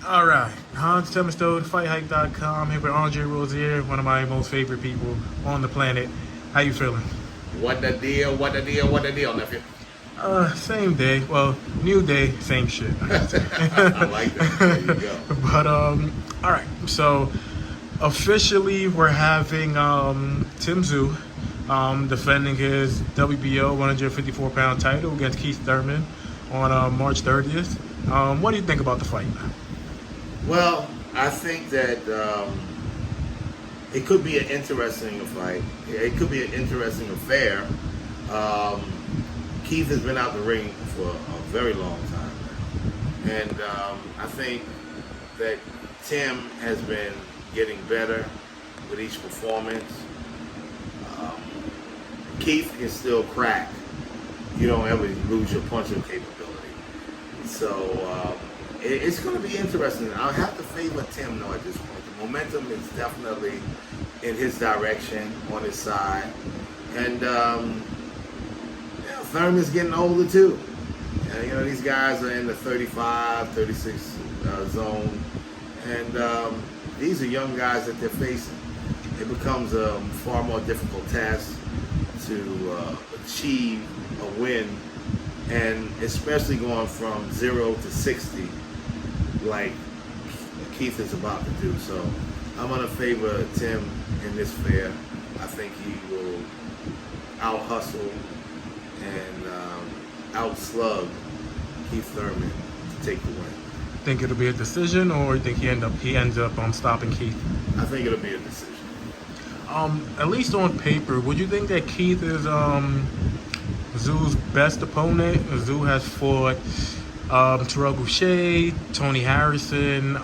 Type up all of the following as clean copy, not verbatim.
All right, Hans Themistode, FightHype.com, here with Andre Rozier, one of my most favorite people on the planet. How you feeling? What the deal, nephew? Same day. Well, new day, same shit. I like that. There you go. But, all right, so officially we're having Tim Tszyu defending his WBO 154-pound title against Keith Thurman on March 30th. What do you think about the fight? Well, I think that it could be an interesting fight. It could be an interesting affair. Keith has been out the ring for a very long time now. And I think that Tim has been getting better with each performance. Keith can still crack. You don't ever lose your punching capability. So it's going to be interesting. I'll have to favor Tim though at this point. The momentum is definitely in his direction, on his side. And Thurman's getting older too. These guys are in the 35, 36 zone. And these are young guys that they're facing. It becomes a far more difficult task to achieve a win, and especially going from 0 to 60 like Keith is about to do. So I'm going to favor Tim in this fair. I think he will out-hustle and out-slug Keith Thurman to take the win. Think it'll be a decision, or you think he ends up stopping Keith? I think it'll be a decision. At least on paper, would you think that Keith is Tszyu's best opponent? Tszyu has fought Terrell Boucher, Tony Harrison,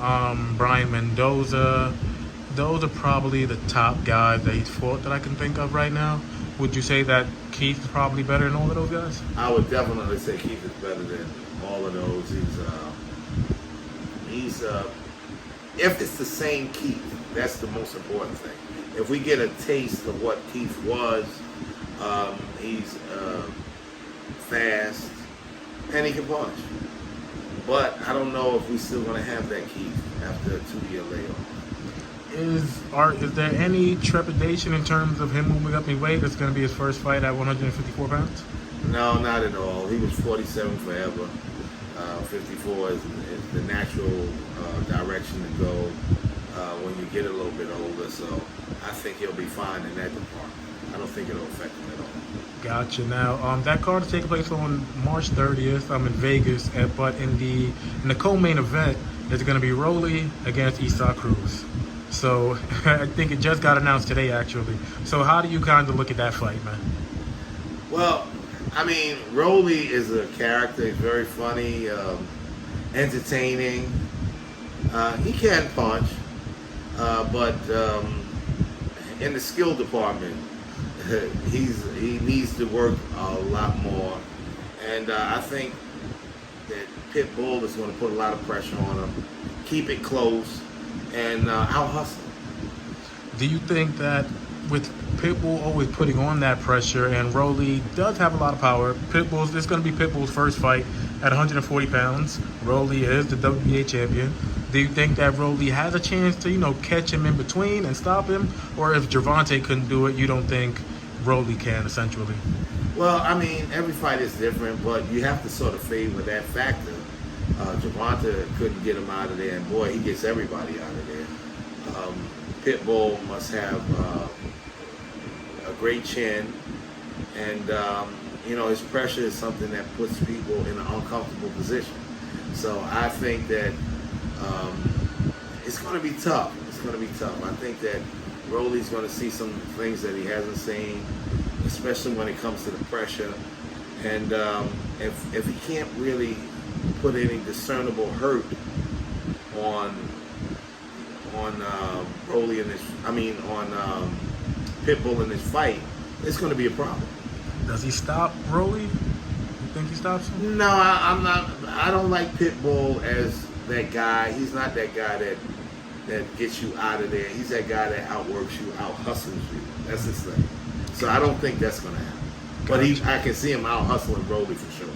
Brian Mendoza. Those are probably the top guys that he's fought that I can think of right now. Would you say that Keith is probably better than all of those guys? I would definitely say Keith is better than all of those. He's if it's the same Keith, that's the most important thing. If we get a taste of what Keith was, he's fast and he can punch. But I don't know if we're still going to have that Keith after a 2-year layoff. Is there any trepidation in terms of him moving up in weight? It's going to be his first fight at 154 pounds? No, not at all. He was 47 forever. 54 is the natural direction to go when you get a little bit older. So I think he'll be fine in that department. I don't think it'll affect him at all. Gotcha. Now, that card is taking place on March 30th. I'm in Vegas, but in the co-main event, it's going to be Rolly against Isaac Cruz. So I think it just got announced today, actually. So how do you kind of look at that fight, man? Well, I mean, Rolly is a character. He's very funny, entertaining. He can punch, but in the skill department, he needs to work a lot more. And I think that Pitbull is going to put a lot of pressure on him, keep it close, and out-hustle. Do you think that with Pitbull always putting on that pressure, and Rolly does have a lot of power, it's going to be Pitbull's first fight at 140 pounds. Rolly is the WBA champion. Do you think that Rolly has a chance to, catch him in between and stop him? Or if Gervonta couldn't do it, you don't think Rolly can, essentially? Well, I mean, every fight is different, but you have to sort of favor that factor. Gervonta couldn't get him out of there, and boy, he gets everybody out of there. Pitbull must have a great chin, and his pressure is something that puts people in an uncomfortable position. So I think that it's going to be tough. It's going to be tough. I think that Rolly's going to see some things that he hasn't seen, especially when it comes to the pressure. And if he can't really put any discernible hurt on Rolly on Pitbull in this fight, it's going to be a problem. Does he stop Rolly? You think he stops him? No, I'm not. I don't like Pitbull as that guy. He's not that guy that gets you out of there. He's that guy that outworks you, out-hustles you. That's his thing. So I don't think that's going to happen. But I can see him out-hustling Rolly for sure.